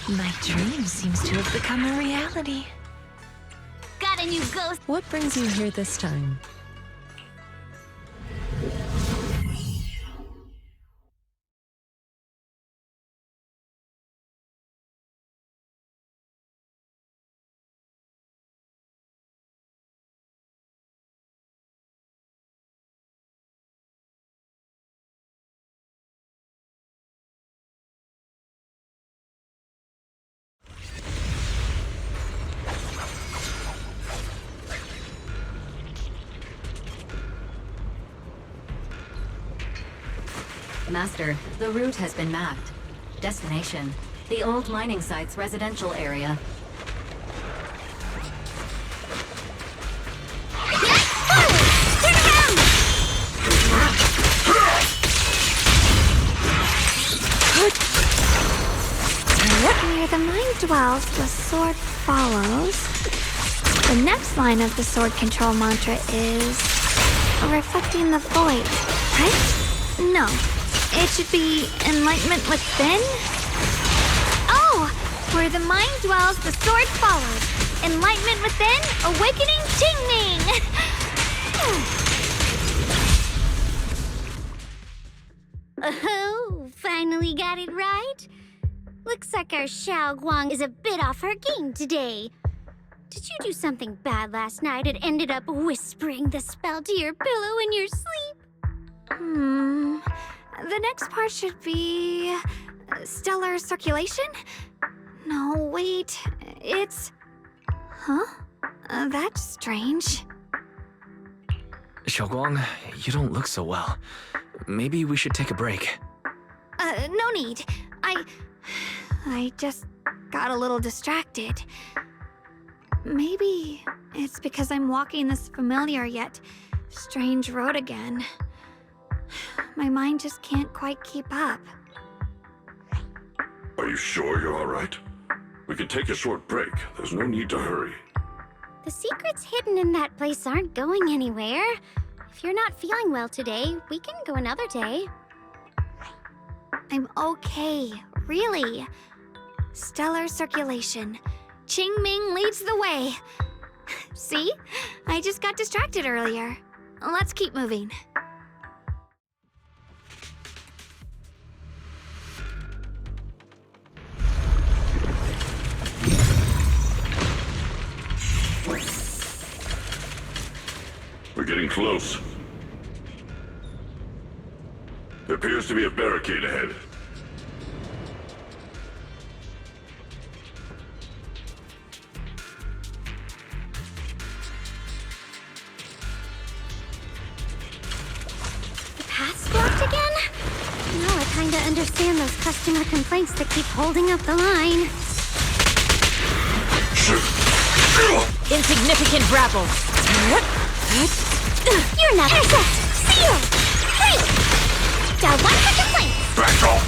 My dream seems to have become a reality. Got a new ghost. What brings you here this time? Master, the route has been mapped. Destination: the old mining site's residential area. Where the mind dwells, the sword follows. The next line of the sword control mantra is reflecting the void, right? No. It should be enlightenment within? Oh! Where the mind dwells, the sword follows. Enlightenment within, awakening Tingming! Oh, finally got it right. Looks like our Xiao Guang is a bit off her game today. Did you do something bad last night and ended up whispering the spell to your pillow in your sleep? The next part should be stellar circulation? No, wait. It's... Huh? That's strange. Xiaoguang, you don't look so well. Maybe we should take a break. No need. I just got a little distracted. Maybe it's because I'm walking this familiar yet strange road again. My mind just can't quite keep up. Are you sure you're all right? We can take a short break. There's no need to hurry. The secrets hidden in that place aren't going anywhere. If you're not feeling well today, we can go another day. I'm okay, really. Stellar circulation. Qingming leads the way. See? I just got distracted earlier. Let's keep moving. We're getting close. There appears to be a barricade ahead. The path's blocked again? Now I kinda understand those customer complaints that keep holding up the line. Insignificant rabble. You're not set! Seal! Free! Down one for complaints! Back off!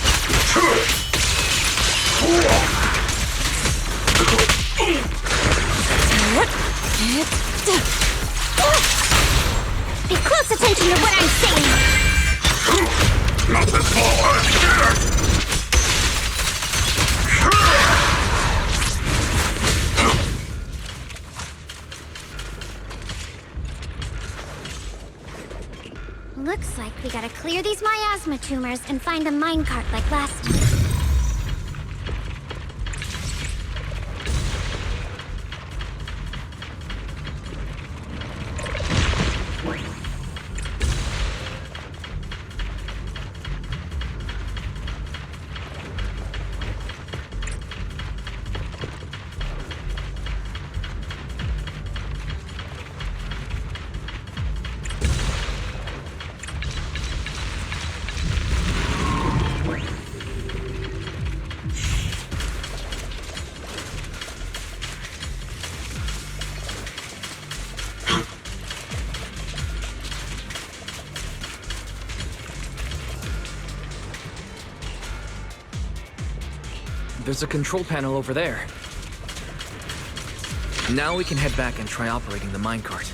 Pay close attention to what I'm saying! Not this far! I'm scared! Looks like we gotta clear these miasma tumors and find a minecart like last time. There's a control panel over there. Now we can head back and try operating the minecart.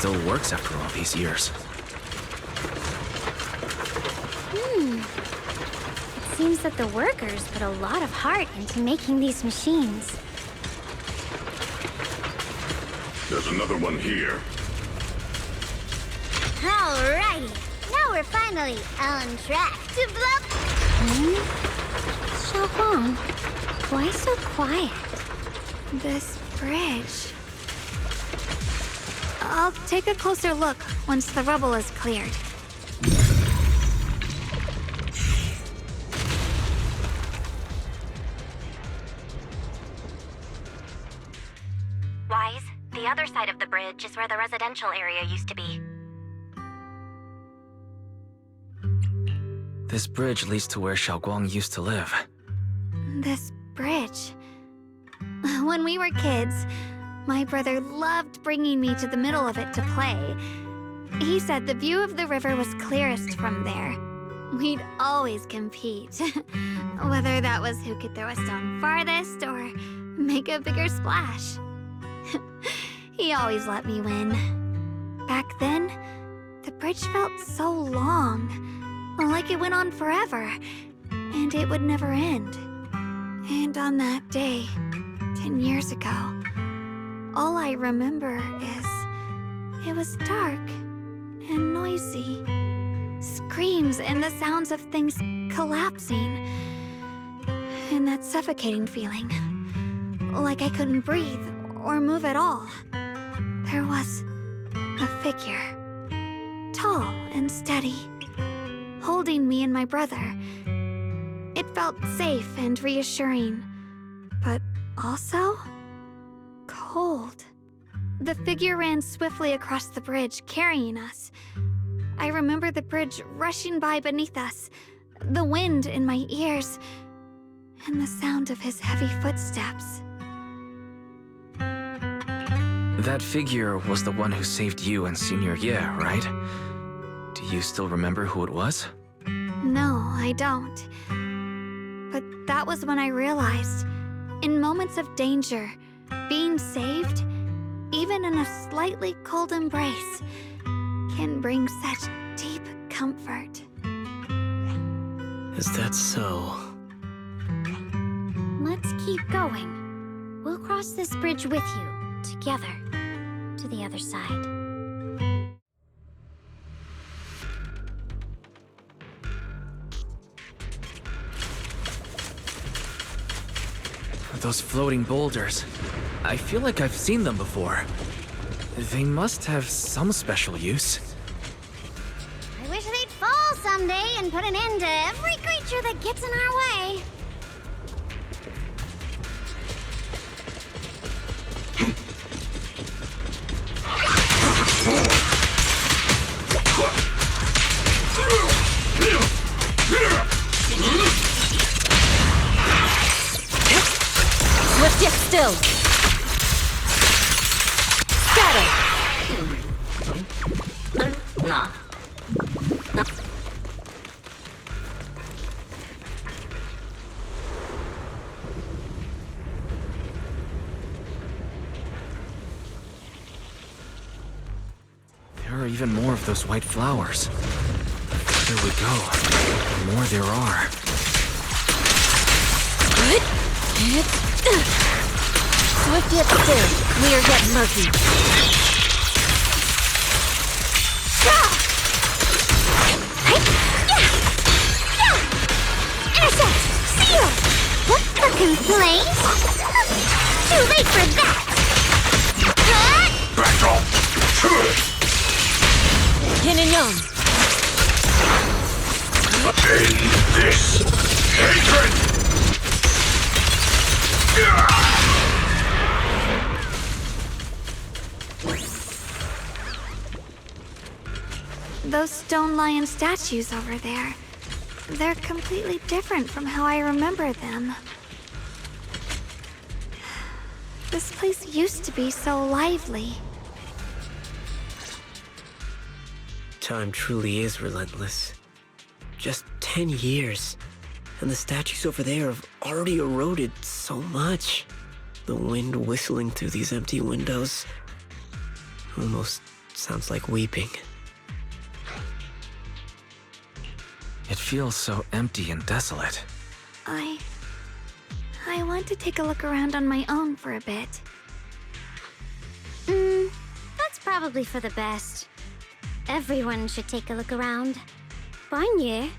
still works after all these years. It seems that the workers put a lot of heart into making these machines. There's another one here. Alrighty, now we're finally on track to blow. Xiaohuang, why so quiet? This bridge. I'll take a closer look once the rubble is cleared. Wise, the other side of the bridge is where the residential area used to be. This bridge leads to where Xiaoguang used to live. This bridge. When we were kids, my brother loved bringing me to the middle of it to play. He said the view of the river was clearest from there. We'd always compete, whether that was who could throw a stone farthest or make a bigger splash. He always let me win. Back then, the bridge felt so long, like it went on forever, and it would never end. And on that day, 10 years ago, all I remember is it was dark and noisy. Screams and the sounds of things collapsing. And that suffocating feeling, like I couldn't breathe or move at all. There was a figure, tall and steady, holding me and my brother. It felt safe and reassuring, but also cold. The figure ran swiftly across the bridge, carrying us. I remember the bridge rushing by beneath us, the wind in my ears, and the sound of his heavy footsteps. That figure was the one who saved you and Senior Ye, right? Do you still remember who it was? No, I don't. But that was when I realized, in moments of danger, being saved, even in a slightly cold embrace, can bring such deep comfort. Is that so? Let's keep going. We'll cross this bridge with you, together, to the other side. Those floating boulders. I feel like I've seen them before. They must have some special use. I wish they'd fall someday and put an end to every creature that gets in our way. Swift yet still. Scatter. There are even more of those white flowers. The further we go, the more there are. Swift yet still. We are yet murky. Innocent! Seal! What frickin' flames? Too late for that! Back off! Yin and yang. End this hatred! Those stone lion statues over there, they're completely different from how I remember them. This place used to be so lively. Time truly is relentless. Just 10 years, and the statues over there have already eroded so much. The wind whistling through these empty windows almost sounds like weeping. It feels so empty and desolate. I want to take a look around on my own for a bit. That's probably for the best. Everyone should take a look around. Bonnier,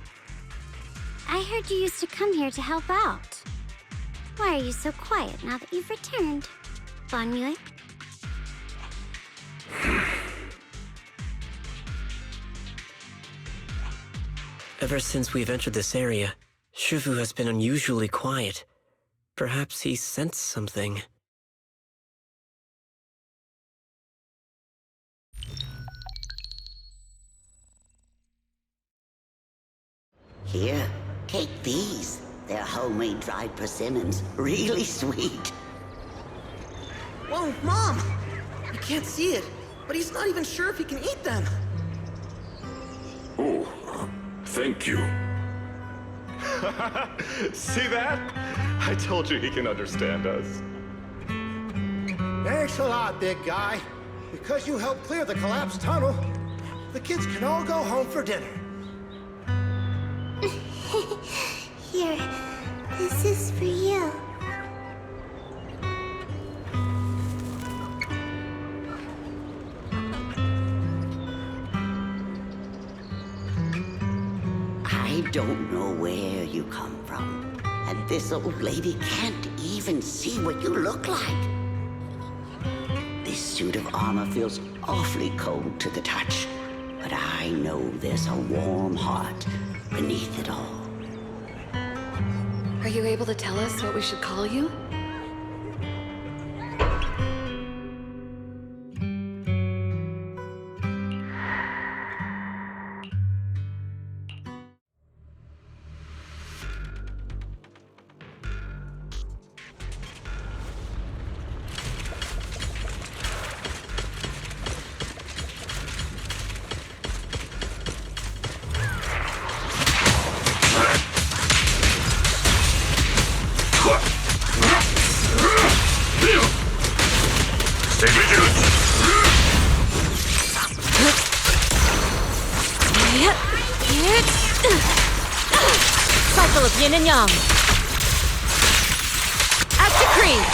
I heard you used to come here to help out. Why are you so quiet now that you've returned, Bonnier? Ever since we've entered this area, Shifu has been unusually quiet. Perhaps he sensed something. Here, take these. They're homemade dried persimmons. Really sweet. Whoa, Mom! You can't see it, but he's not even sure if he can eat them. Oh, thank you. See that? I told you he can understand us. Thanks a lot, big guy. Because you helped clear the collapsed tunnel, the kids can all go home for dinner. Here, this is for you. I don't know where you come from, and this old lady can't even see what you look like. This suit of armor feels awfully cold to the touch, but I know there's a warm heart beneath it all. Are you able to tell us what we should call you? Cycle of yin and yang. As decreed.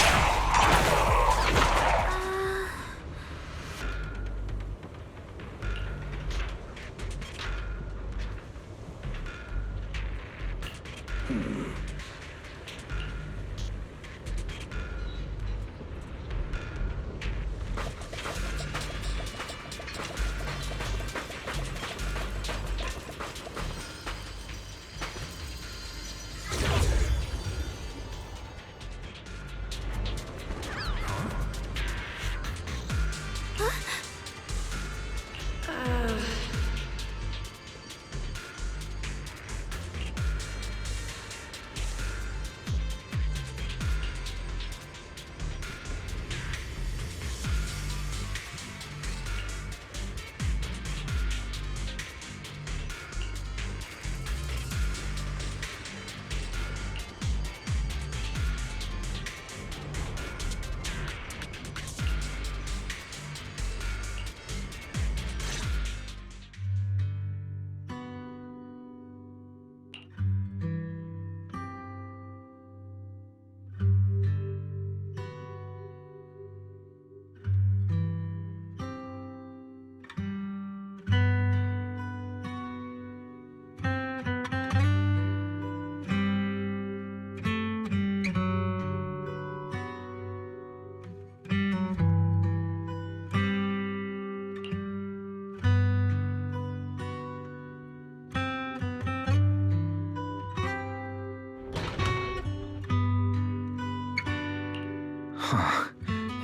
Huh.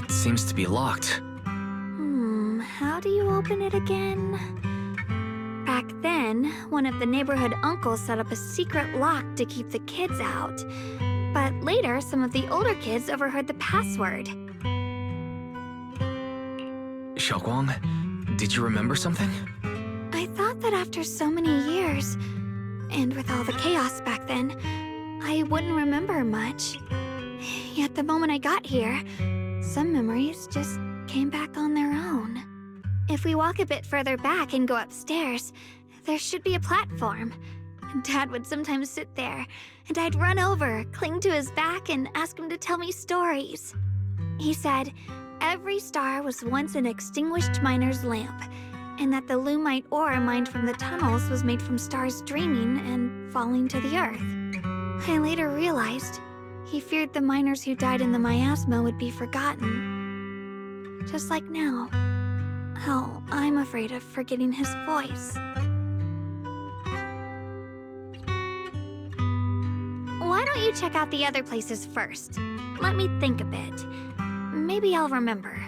It seems to be locked. How do you open it again? Back then, one of the neighborhood uncles set up a secret lock to keep the kids out. But later, some of the older kids overheard the password. Xiaoguang, did you remember something? I thought that after so many years, and with all the chaos back then, I wouldn't remember much. Yet the moment I got here, some memories just came back on their own. If we walk a bit further back and go upstairs, there should be a platform. Dad would sometimes sit there, and I'd run over, cling to his back, and ask him to tell me stories. He said every star was once an extinguished miner's lamp, and that the lumite ore mined from the tunnels was made from stars dreaming and falling to the earth. I later realized he feared the miners who died in the miasma would be forgotten. Just like now. Hell, I'm afraid of forgetting his voice. Why don't you check out the other places first? Let me think a bit. Maybe I'll remember.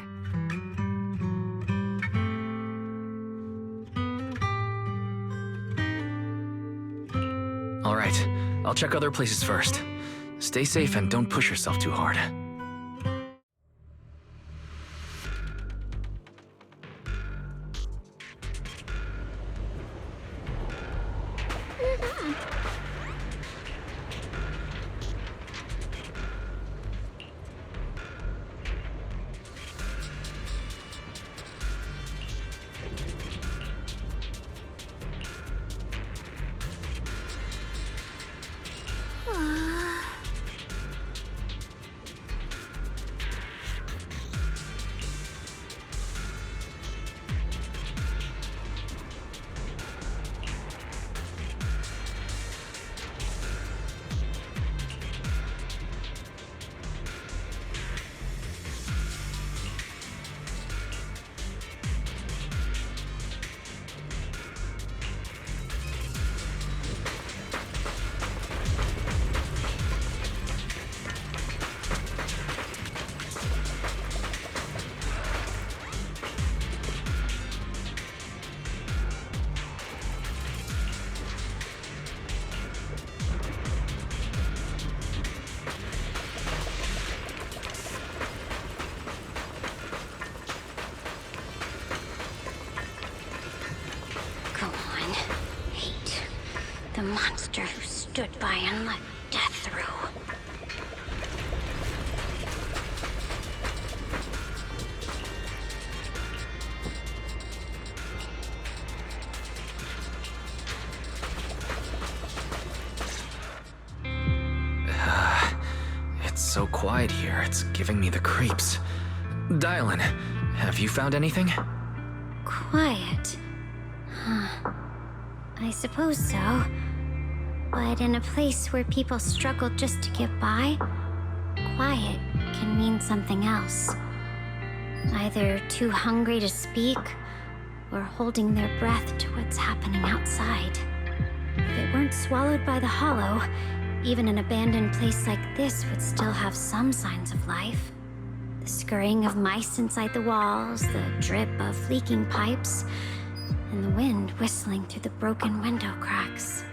All right, I'll check other places first. Stay safe and don't push yourself too hard. The monster who stood by and let death through. It's so quiet here, it's giving me the creeps. Dylan, have you found anything? Quiet. Huh. I suppose so. But in a place where people struggle just to get by, quiet can mean something else. Either too hungry to speak, or holding their breath to what's happening outside. If it weren't swallowed by the hollow, even an abandoned place like this would still have some signs of life. The scurrying of mice inside the walls, the drip of leaking pipes, and the wind whistling through the broken window cracks.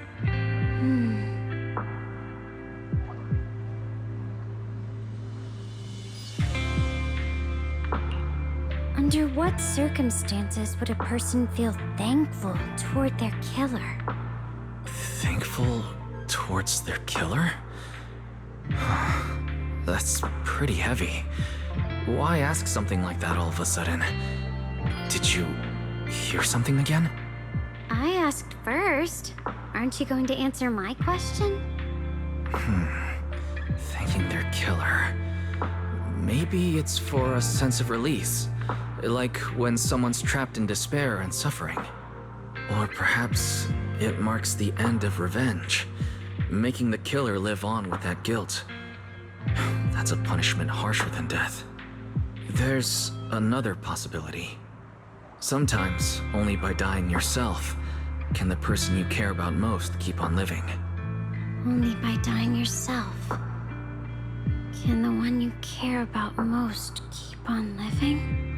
Under what circumstances would a person feel thankful toward their killer? Thankful towards their killer? That's pretty heavy. Why ask something like that all of a sudden? Did you hear something again? I asked first. Aren't you going to answer my question? Thanking their killer. Maybe it's for a sense of release. Like when someone's trapped in despair and suffering. Or perhaps it marks the end of revenge, making the killer live on with that guilt. That's a punishment harsher than death. There's another possibility. Sometimes, only by dying yourself, can the person you care about most keep on living. Only by dying yourself can the one you care about most keep on living?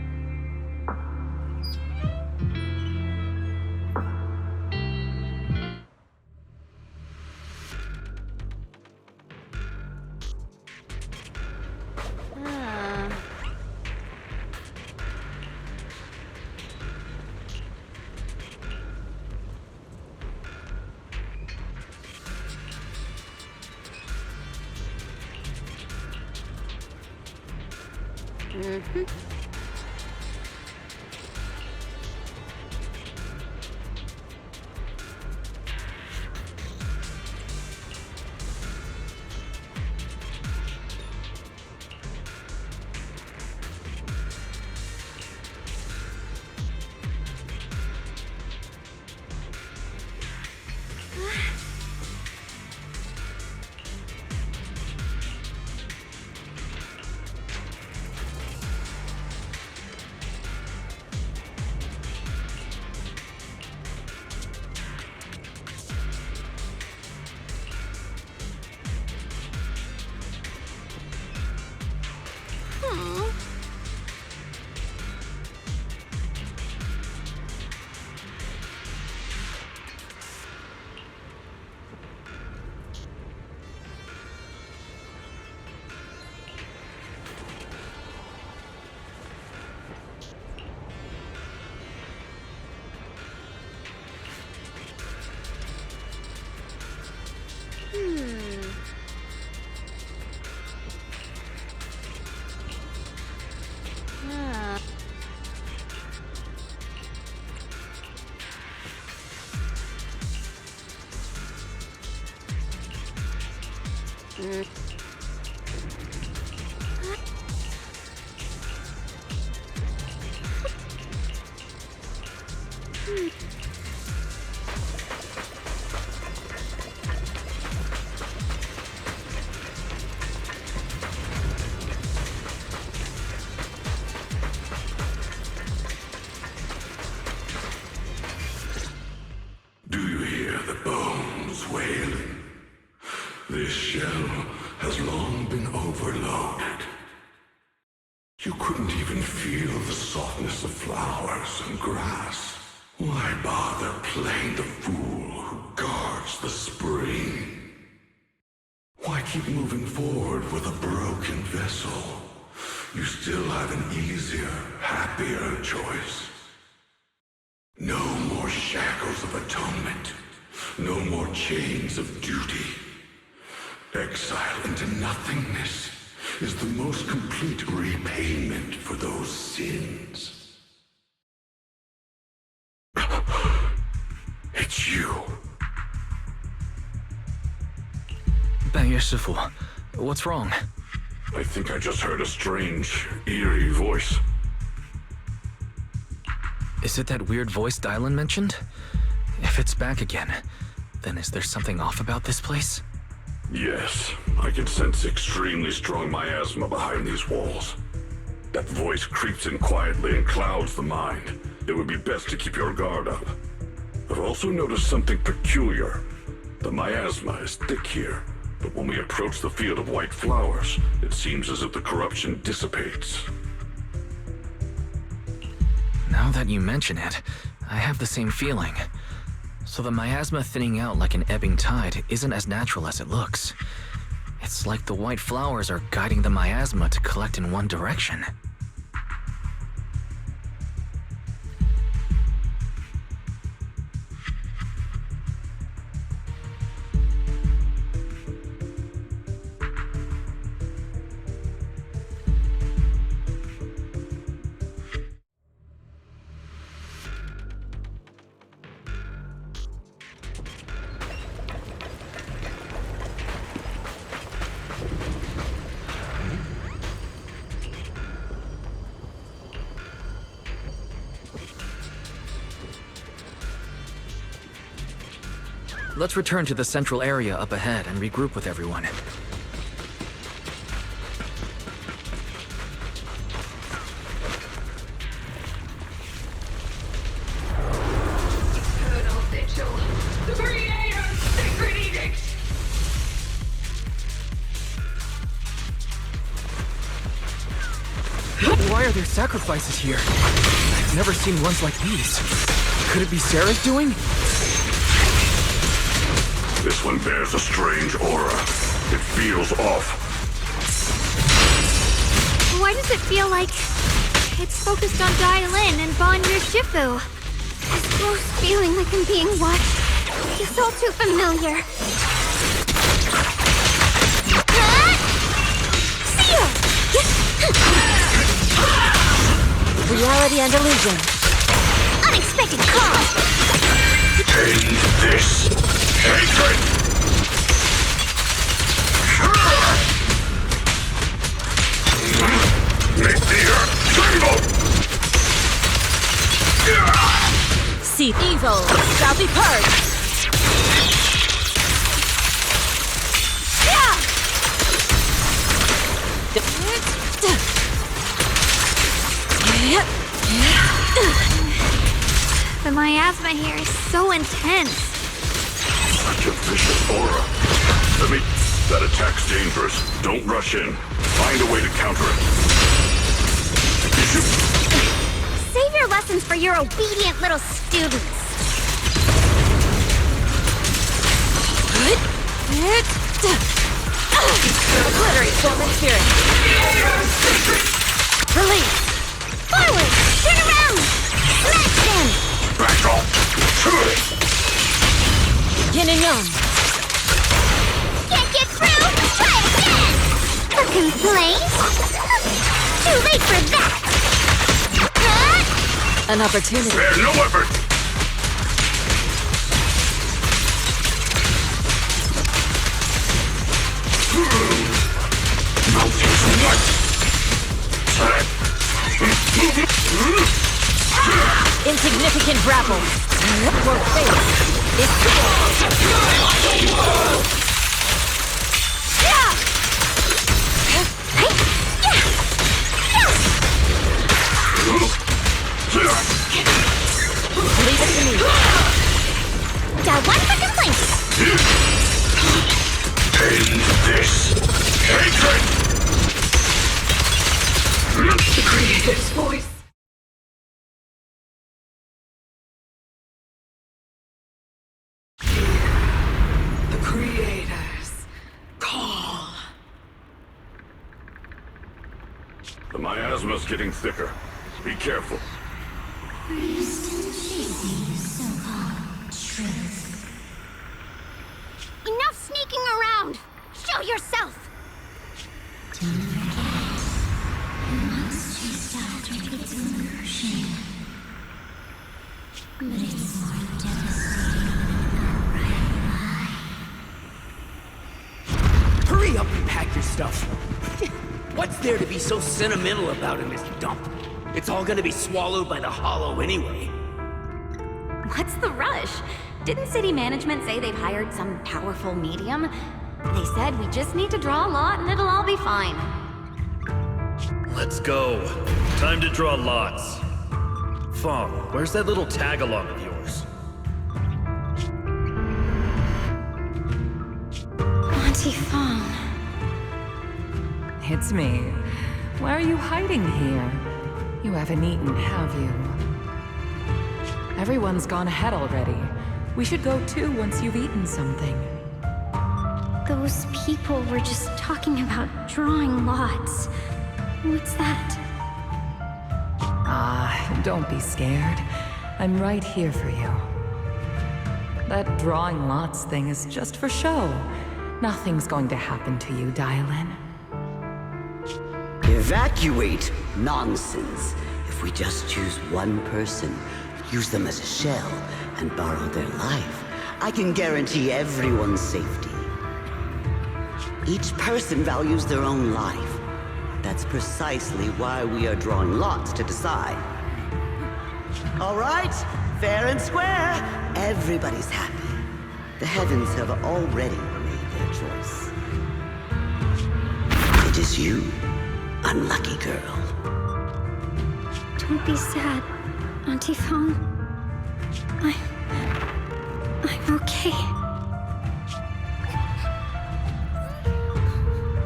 Do you hear the bones wailing? This shell has long been overloaded. You couldn't even feel the softness of flowers and grass. Why bother playing the fool who guards the spring? Why keep moving forward with a broken vessel? You still have an easier, happier choice. No more shackles of atonement. No more chains of duty. Exile into nothingness is the most complete repayment for those sins. It's you. 半月师傅, what's wrong? I think I just heard a strange, eerie voice. Is it that weird voice Dylan mentioned? If it's back again, then is there something off about this place? Yes, I can sense extremely strong miasma behind these walls. That voice creeps in quietly and clouds the mind. It would be best to keep your guard up. I've also noticed something peculiar. The miasma is thick here, but when we approach the field of white flowers, it seems as if the corruption dissipates. Now that you mention it, I have the same feeling. So the miasma thinning out like an ebbing tide isn't as natural as it looks. It's like the white flowers are guiding the miasma to collect in one direction. Let's return to the central area up ahead and regroup with everyone. Eternal vigil, the Creator's sacred edict. Why are there sacrifices here? I've never seen ones like these. Could it be Sarah's doing? This one bears a strange aura. It feels off. Why does it feel like it's focused on Dylan and Bonnier Shifu? This close feeling like I'm being watched. It's all too familiar. See ya! Reality and illusion. Unexpected call! End this hatred! Make the earth tremble! See evil shall be purged. The miasma here is so intense. Such a vicious aura. That attack's dangerous. Don't rush in. Find a way to counter it. Save your lessons for your obedient little students. Obliterate form and spirit. Release. Forward! Turn around! Smash them! Back off! Yin and yang. Can't get through? Try again! A complaint? Too late for that! An opportunity. Spare no effort! Insignificant grapple. Your fate is leave it to me. Got one for complaint. End this hatred! The Creator's voice. The Creator's call. The miasma's getting thicker. Be careful. Are you still chasing so-called truth? Enough sneaking around! Show yourself! Don't forget, you once chased after its illusion. But it's more devastating than a right lie. Hurry up and pack your stuff. What's there to be so sentimental about in this dump? It's all gonna be swallowed by the hollow anyway. What's the rush? Didn't city management say they've hired some powerful medium? They said we just need to draw a lot and it'll all be fine. Let's go. Time to draw lots. Fong, where's that little tag-along of yours? Auntie Fong. It's me. Why are you hiding here? You haven't eaten, have you? Everyone's gone ahead already. We should go too once you've eaten something. Those people were just talking about drawing lots. What's that? Don't be scared. I'm right here for you. That drawing lots thing is just for show. Nothing's going to happen to you, Dylan. Evacuate? Nonsense. If we just choose one person, use them as a shell, and borrow their life, I can guarantee everyone's safety. Each person values their own life. That's precisely why we are drawing lots to decide. All right, fair and square. Everybody's happy. The heavens have already made their choice. It is you, unlucky girl. Don't be sad, Auntie Fong. I'm okay.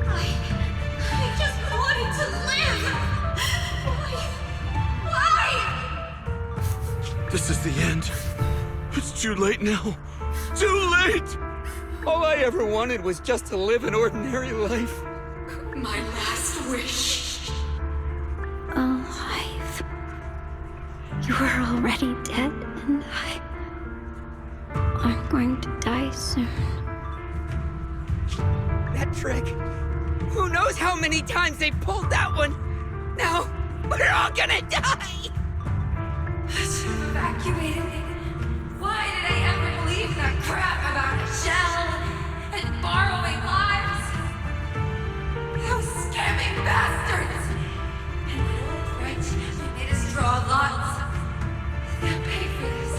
I just wanted to live! Why? This is the end. It's too late now. Too late! All I ever wanted was just to live an ordinary life. My last wish. Alive. You are already dead, and I'm going to die soon. That trick. Who knows how many times they pulled that one? Now, we're all gonna die! Evacuated. Why did I ever believe that crap about a shell and borrowing lives? Those scamming bastards! And the old French made us draw lots. They'll pay for this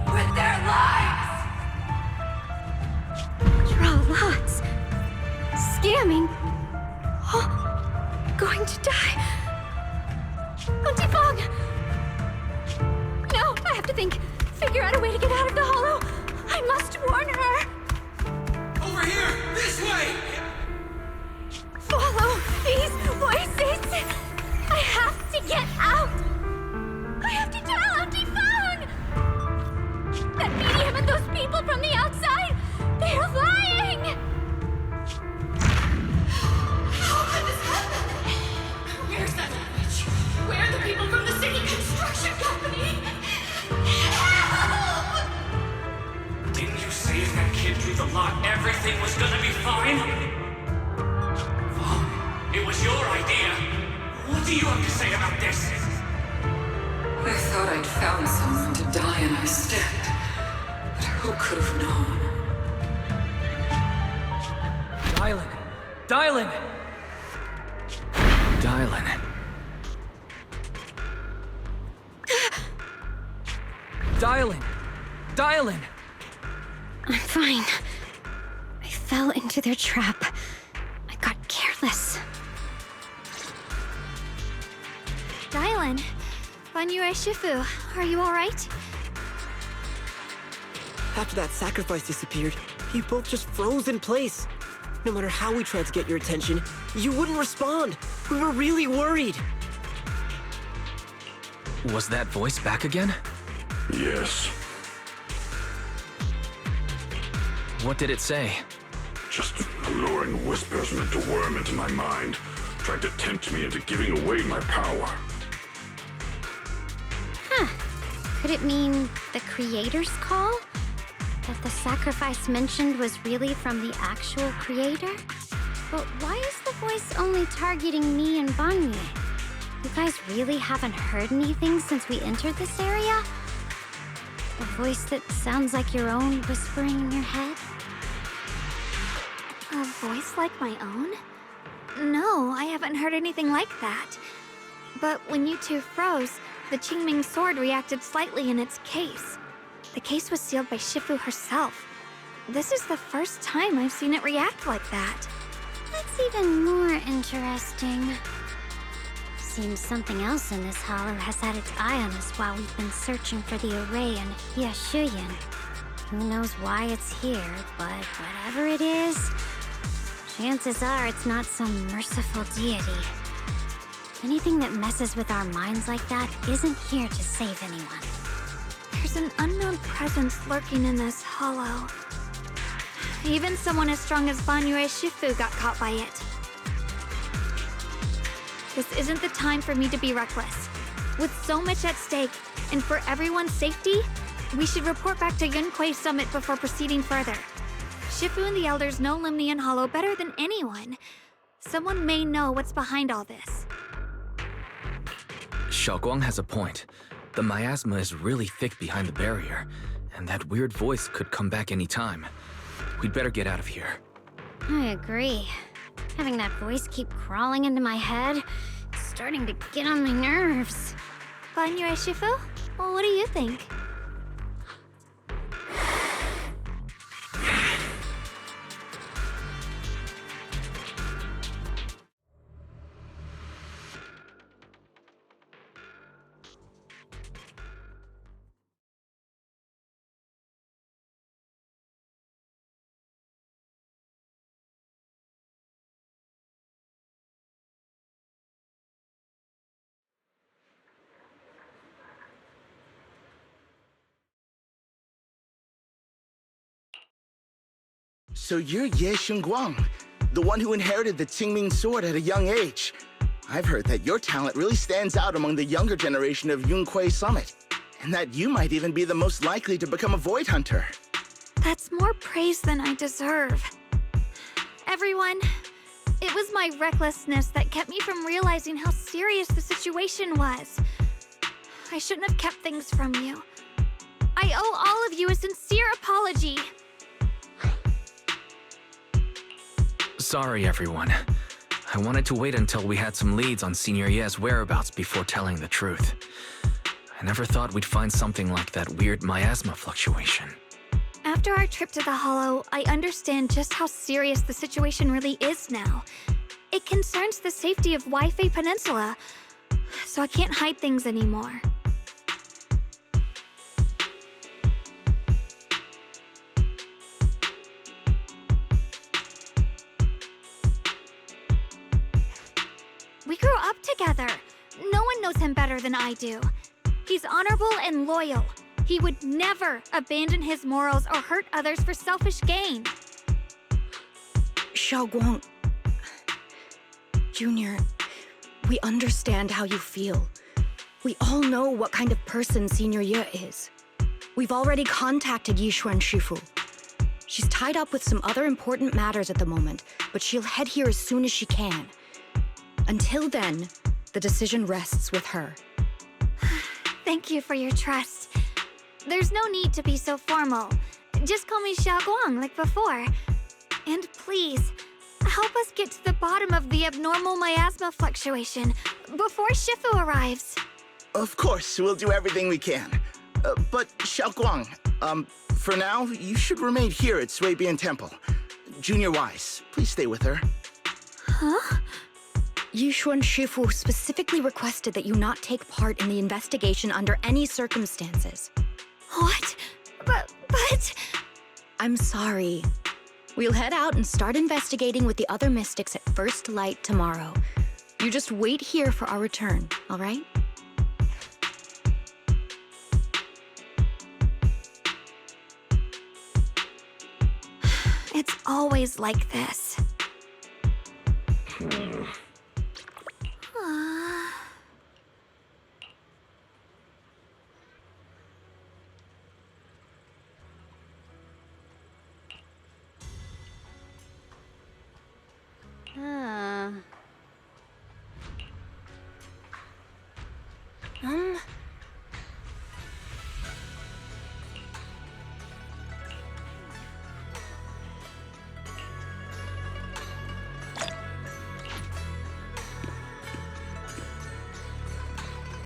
with their lives! Draw lots. Scamming. Oh, going to die. Auntie Fong! No, I have to think. Figure out a way to get out of the hollow. I must warn her. Over here! This way! Follow these voices. I have to get out. I have to tell Auntie Fong. That medium and those people from the outside, they're lying. How could this happen? Where's that witch? Where are the people from the city construction company? Help! Didn't you say if that kid drew the lot, everything was gonna be fine? Fong, it was your idea. What do you have to say about this? I thought I'd found someone to die in our stead. But who could have known? Dylan! Dylan! Dylan. Dial-in! Dial-in! I'm fine. I fell into their trap. I got careless. Dylan, Banyue Shifu, are you alright? After that sacrifice disappeared, you both just froze in place. No matter how we tried to get your attention, you wouldn't respond. We were really worried. Was that voice back again? Yes. What did it say? Just alluring whispers meant to worm into my mind, tried to tempt me into giving away my power. Huh. Could it mean the Creator's call? That the sacrifice mentioned was really from the actual Creator? But why is the voice only targeting me and Banyue? You guys really haven't heard anything since we entered this area? A voice that sounds like your own whispering in your head? A voice like my own? No, I haven't heard anything like that. But when you two froze, the Qingming sword reacted slightly in its case. The case was sealed by Shifu herself. This is the first time I've seen it react like that. That's even more interesting. Seems something else in this hollow has had its eye on us while we've been searching for the array in Yashuyan. Who knows why it's here, but whatever it is, chances are it's not some merciful deity. Anything that messes with our minds like that isn't here to save anyone. There's an unknown presence lurking in this hollow. Even someone as strong as Banyue Shifu got caught by it. This isn't the time for me to be reckless. With so much at stake, and for everyone's safety, we should report back to Yunquei Summit before proceeding further. Shifu and the Elders know Limnian Hollow better than anyone. Someone may know what's behind all this. Xiaoguang has a point. The miasma is really thick behind the barrier, and that weird voice could come back any time. We'd better get out of here. I agree. Having that voice keep crawling into my head, it's starting to get on my nerves. Banyue Shifu? Well, what do you think? So you're Ye Xingguang, the one who inherited the Qingming sword at a young age. I've heard that your talent really stands out among the younger generation of Yunquei Summit, and that you might even be the most likely to become a Void Hunter. That's more praise than I deserve. Everyone, it was my recklessness that kept me from realizing how serious the situation was. I shouldn't have kept things from you. I owe all of you a sincere apology. Sorry, everyone. I wanted to wait until we had some leads on Senior Ye's whereabouts before telling the truth. I never thought we'd find something like that weird miasma fluctuation. After our trip to the Hollow, I understand just how serious the situation really is now. It concerns the safety of Waifei Peninsula, so I can't hide things anymore. We grew up together. No one knows him better than I do. He's honorable and loyal. He would never abandon his morals or hurt others for selfish gain. Xiaoguang... Junior, we understand how you feel. We all know what kind of person Senior Ye is. We've already contacted Yishuan Shifu. She's tied up with some other important matters at the moment, but she'll head here as soon as she can. Until then, the decision rests with her. Thank you for your trust. There's no need to be so formal. Just call me Xiaoguang like before. And please, help us get to the bottom of the abnormal miasma fluctuation before Shifu arrives. Of course, we'll do everything we can. But Xiaoguang, for now, you should remain here at Suibian Temple. Junior Wise, please stay with her. Huh? Yishuan Shifu specifically requested that you not take part in the investigation under any circumstances. What? But... I'm sorry. We'll head out and start investigating with the other mystics at first light tomorrow. You just wait here for our return, all right? It's always like this.